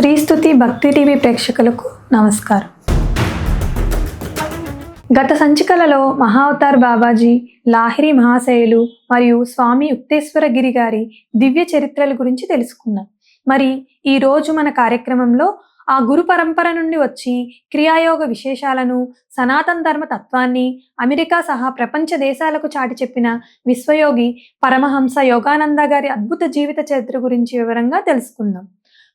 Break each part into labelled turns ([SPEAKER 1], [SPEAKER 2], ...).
[SPEAKER 1] శ్రీస్తుతి భక్తి టీవీ ప్రేక్షకులకు నమస్కారం. గత సంచికలలో మహావతార్ బాబాజీ, లాహిరి మహాశయులు మరియు స్వామి యుక్తేశ్వరగిరి గారి దివ్య చరిత్రల గురించి తెలుసుకున్నాం. మరి ఈరోజు మన కార్యక్రమంలో ఆ గురు పరంపర నుండి వచ్చి క్రియాయోగ విశేషాలను, సనాతన ధర్మ తత్వాన్ని అమెరికా సహా ప్రపంచ దేశాలకు చాటి చెప్పిన విశ్వయోగి పరమహంస యోగానంద గారి అద్భుత జీవిత చరిత్ర గురించి వివరంగా తెలుసుకుందాం.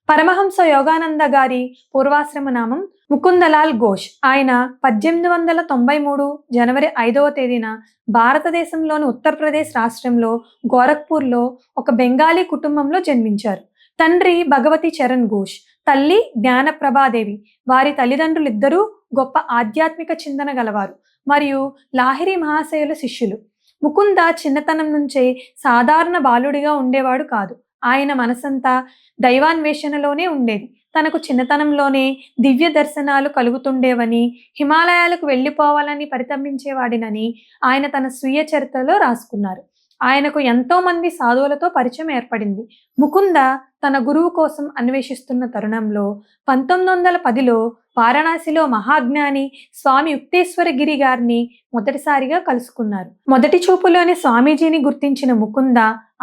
[SPEAKER 1] పరమహంస యోగానంద గారి పూర్వాశ్రమ నామం ముకుందలాల్ ఘోష్. ఆయన 1893 జనవరి 5వ తేదీన భారతదేశంలోని ఉత్తరప్రదేశ్ రాష్ట్రంలో గోరఖ్పూర్లో ఒక బెంగాలీ కుటుంబంలో జన్మించారు. తండ్రి భగవతి చరణ్ ఘోష్, తల్లి జ్ఞానప్రభాదేవి. వారి తల్లిదండ్రులిద్దరూ గొప్ప ఆధ్యాత్మిక చింతన గలవారు మరియు లాహిరి మహాశయుల శిష్యులు. ముకుంద చిన్నతనం నుంచే సాధారణ బాలుడిగా ఉండేవాడు కాదు. ఆయన మనసంతా దైవాన్వేషణలోనే ఉండేది. తనకు చిన్నతనంలోనే దివ్య దర్శనాలు కలుగుతుండేవని, హిమాలయాలకు వెళ్ళిపోవాలని పరితపించేవాడినని ఆయన తన స్వీయ చరిత్రలో రాసుకున్నారు. ఆయనకు ఎంతో మంది సాధువులతో పరిచయం ఏర్పడింది. ముకుంద తన గురువు కోసం అన్వేషిస్తున్న తరుణంలో 1910లో వారణాసిలో మహాజ్ఞాని స్వామి యుక్తేశ్వరగిరి గారిని మొదటిసారిగా కలుసుకున్నారు. మొదటి చూపులోని స్వామీజీని గుర్తించిన ముకుంద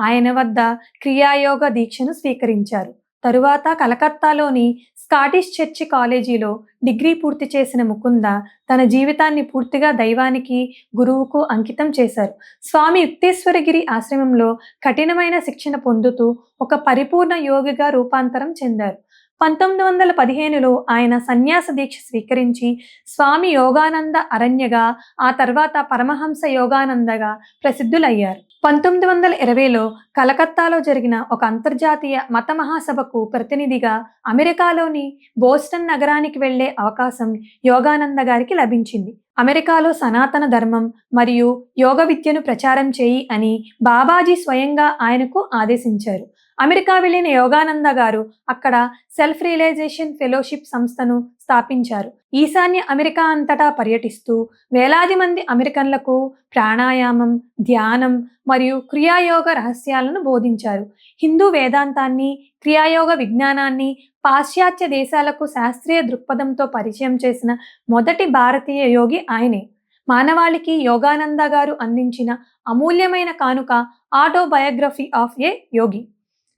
[SPEAKER 1] ఆయన వద్ద క్రియాయోగ దీక్షను స్వీకరించారు. తరువాత కలకత్తాలోని స్కాటిష్ చర్చి కాలేజీలో డిగ్రీ పూర్తి చేసిన ముకుంద తన జీవితాన్ని పూర్తిగా దైవానికి, గురువుకు అంకితం చేశారు. స్వామి యుక్తేశ్వరగిరి ఆశ్రమంలో కఠినమైన శిక్షణ పొందుతూ ఒక పరిపూర్ణ యోగిగా రూపాంతరం చెందారు. 1915లో ఆయన సన్యాస దీక్ష స్వీకరించి స్వామి యోగానంద అరణ్యగా, ఆ తర్వాత పరమహంస యోగానందగా ప్రసిద్ధులయ్యారు. 1920లో కలకత్తాలో జరిగిన ఒక అంతర్జాతీయ మత మహాసభకు ప్రతినిధిగా అమెరికాలోని బోస్టన్ నగరానికి వెళ్లే అవకాశం యోగానంద గారికి లభించింది. అమెరికాలో సనాతన ధర్మం మరియు యోగ విద్యను ప్రచారం చేయి అని బాబాజీ స్వయంగా ఆయనకు ఆదేశించారు. అమెరికా వెళ్లిన యోగానంద గారు అక్కడ సెల్ఫ్ రియలైజేషన్ ఫెలోషిప్ సంస్థను స్థాపించారు. ఈశాన్య అమెరికా అంతటా పర్యటిస్తూ వేలాది మంది అమెరికన్లకు ప్రాణాయామం, ధ్యానం మరియు క్రియాయోగ రహస్యాలను బోధించారు. హిందూ వేదాంతాన్ని, క్రియాయోగ విజ్ఞానాన్ని పాశ్చాత్య దేశాలకు శాస్త్రీయ దృక్పథంతో పరిచయం చేసిన మొదటి భారతీయ యోగి ఆయనే. మానవాళికి యోగానంద గారు అందించిన అమూల్యమైన కానుక ఆటోబయోగ్రఫీ ఆఫ్ ఏ యోగి.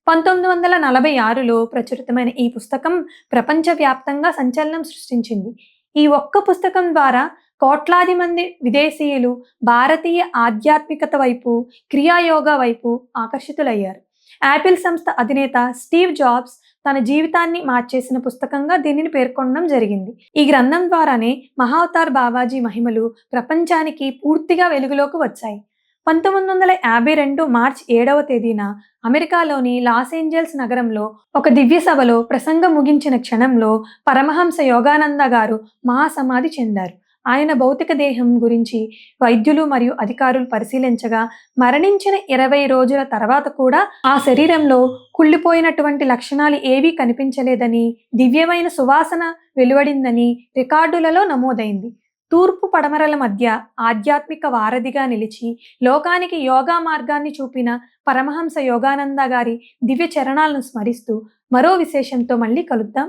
[SPEAKER 1] 1946లో ప్రచురితమైన ఈ పుస్తకం ప్రపంచవ్యాప్తంగా సంచలనం సృష్టించింది. ఈ ఒక్క పుస్తకం ద్వారా కోట్లాది మంది విదేశీయులు భారతీయ ఆధ్యాత్మికత వైపు, క్రియాయోగా వైపు ఆకర్షితులయ్యారు. యాపిల్ సంస్థ అధినేత స్టీవ్ జాబ్స్ తన జీవితాన్ని మార్చేసిన పుస్తకంగా దీనిని పేర్కొనడం జరిగింది. ఈ గ్రంథం ద్వారానే మహావతార్ బాబాజీ మహిమలు ప్రపంచానికి పూర్తిగా వెలుగులోకి వచ్చాయి. 1952 మార్చి 7వ తేదీన అమెరికాలోని లాస్ ఏంజల్స్ నగరంలో ఒక దివ్య సభలో ప్రసంగం ముగించిన క్షణంలో పరమహంస యోగానంద గారు మహాసమాధి చెందారు. ఆయన భౌతిక దేహం గురించి వైద్యులు మరియు అధికారులు పరిశీలించగా మరణించిన 20 రోజుల తర్వాత కూడా ఆ శరీరంలో కుళ్ళిపోయినటువంటి లక్షణాలు ఏవీ కనిపించలేదని, దివ్యమైన సువాసన వెలువడిందని రికార్డులలో నమోదైంది. తూర్పు పడమరల మధ్య ఆధ్యాత్మిక వారధిగా నిలిచి లోకానికి యోగా మార్గాన్ని చూపిన పరమహంస యోగానంద గారి దివ్య చరణాలను స్మరిస్తూ మరో విశేషంతో మళ్ళీ కలుద్దాం.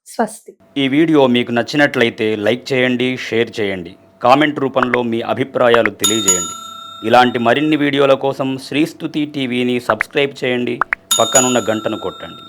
[SPEAKER 1] స్వస్తి.
[SPEAKER 2] ఈ వీడియో మీకు నచ్చినట్లయితే లైక్ చేయండి, షేర్ చేయండి, కామెంట్ రూపంలో మీ అభిప్రాయాలు తెలియజేయండి. ఇలాంటి మరిన్ని వీడియోల కోసం శ్రీస్తుతి టీవీని సబ్స్క్రైబ్ చేయండి, పక్కనున్న గంటను కొట్టండి.